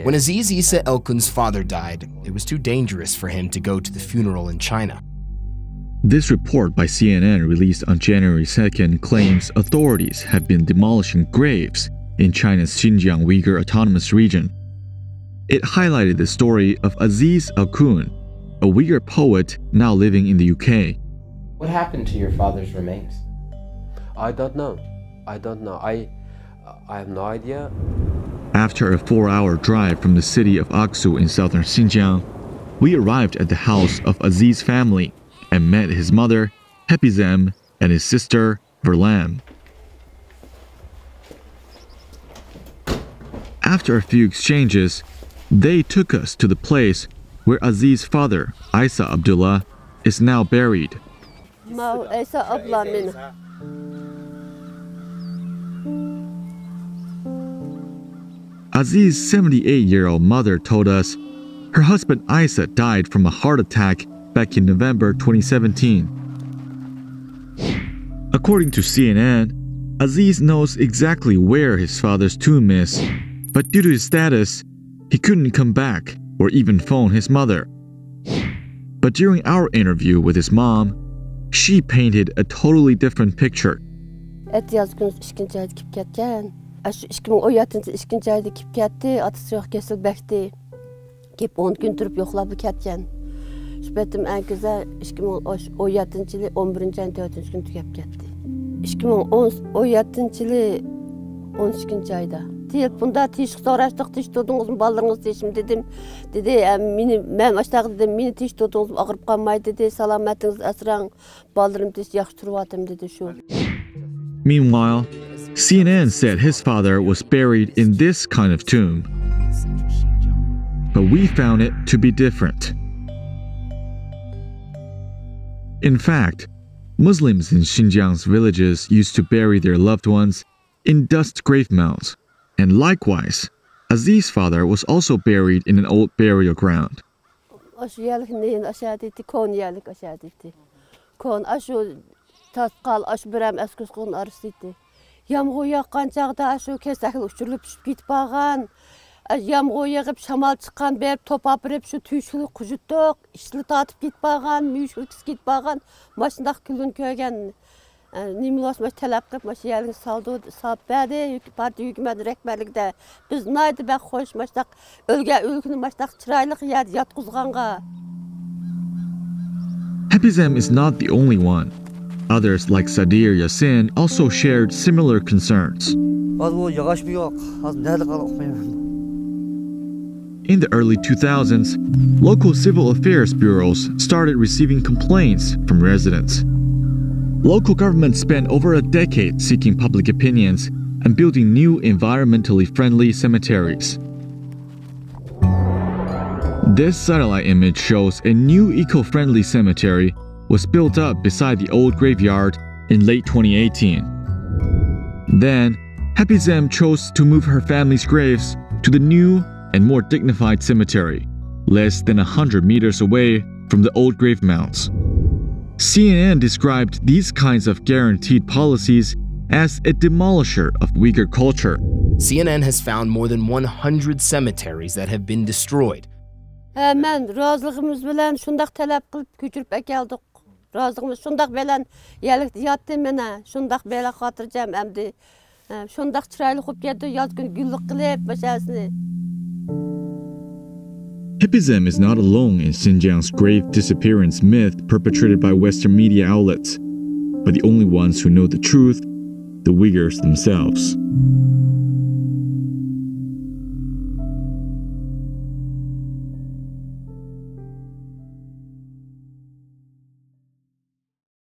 When Aziz Isa Elkun's father died, it was too dangerous for him to go to the funeral in China. This report by CNN released on January 2nd claims authorities have been demolishing graves in China's Xinjiang Uyghur Autonomous Region. It highlighted the story of Aziz Elkun, a Uyghur poet now living in the UK. What happened to your father's remains? I don't know. I have no idea. After a 4-hour drive from the city of Aksu in southern Xinjiang, we arrived at the house of Aziz's family and met his mother, Hepizem, and his sister, Verlam. After a few exchanges, they took us to the place where Aziz's father, Eysa Abdula, is now buried. Eysa Abdula. Aziz's 78-year-old mother told us her husband Eysa died from a heart attack back in November 2017. According to CNN, Aziz knows exactly where his father's tomb is, but due to his status, he couldn't come back or even phone his mother. But during our interview with his mom, she painted a totally different picture. Aşı 2017 ayda kip ketdi, atısı yok kesilbekti. Kip 10 gün durup yoklabı ketken. Şüphetim en güzel 2017 yılı 11. ayın 4. gün tükep ketdi. 2017 yılı 13. ayda. Telefonda tişik soraştık, tiş tutduğunuz ballarınız tişim dedim. Dedi, ben aşağı dedim, beni tiş tutduğunuz ağırıp kalmayı dedi. Salametiniz esran, ballarım tiş yaxşı turvatım dedi şu. Meanwhile, CNN said his father was buried in this kind of tomb, but we found it to be different. In fact, Muslims in Xinjiang's villages used to bury their loved ones in dust grave mounds, and likewise, Aziz's father was also buried in an old burial ground. Yağmur yağan çağda şu kesaklı uçurulup düşüp gitip bağan, yağmur yağıp şamal çıkan berip topap berip şu tüyüşülü kujuttuk, işli tatıp gitip bağan, müyüşülküs gitip bağan, maşındaki külün köygen, nimulasmaş talep kıp maşı yerini saldı, sap verdi, parti hükümeti rekberlikte, biz naydı bak hoş maştak, ülkünün maştak çıraylık yerdi yatkuzganğa. Hepizem is not the only one. Others like Sadir Yassin also shared similar concerns. In the early 2000s, local civil affairs bureaus started receiving complaints from residents. Local governments spent over a decade seeking public opinions and building new environmentally friendly cemeteries. This satellite image shows a new eco-friendly cemetery was built up beside the old graveyard in late 2018. Then, Hepizem chose to move her family's graves to the new and more dignified cemetery, less than 100 meters away from the old grave mounds. CNN described these kinds of guaranteed policies as a demolisher of Uyghur culture. CNN has found more than 100 cemeteries that have been destroyed. Men razılığımız bilen şundak talep kılıp köçürüp ekeldik. Razılığımız şundak bilen yelikti yattı mene, şundak bela hatırcam emdi. Şundak çıraylı kup geldi, yaz gün güllük kılıp başasını. Hepizem is not alone in Xinjiang's grave disappearance myth perpetrated by Western media outlets, but the only ones who know the truth, the Uyghurs themselves.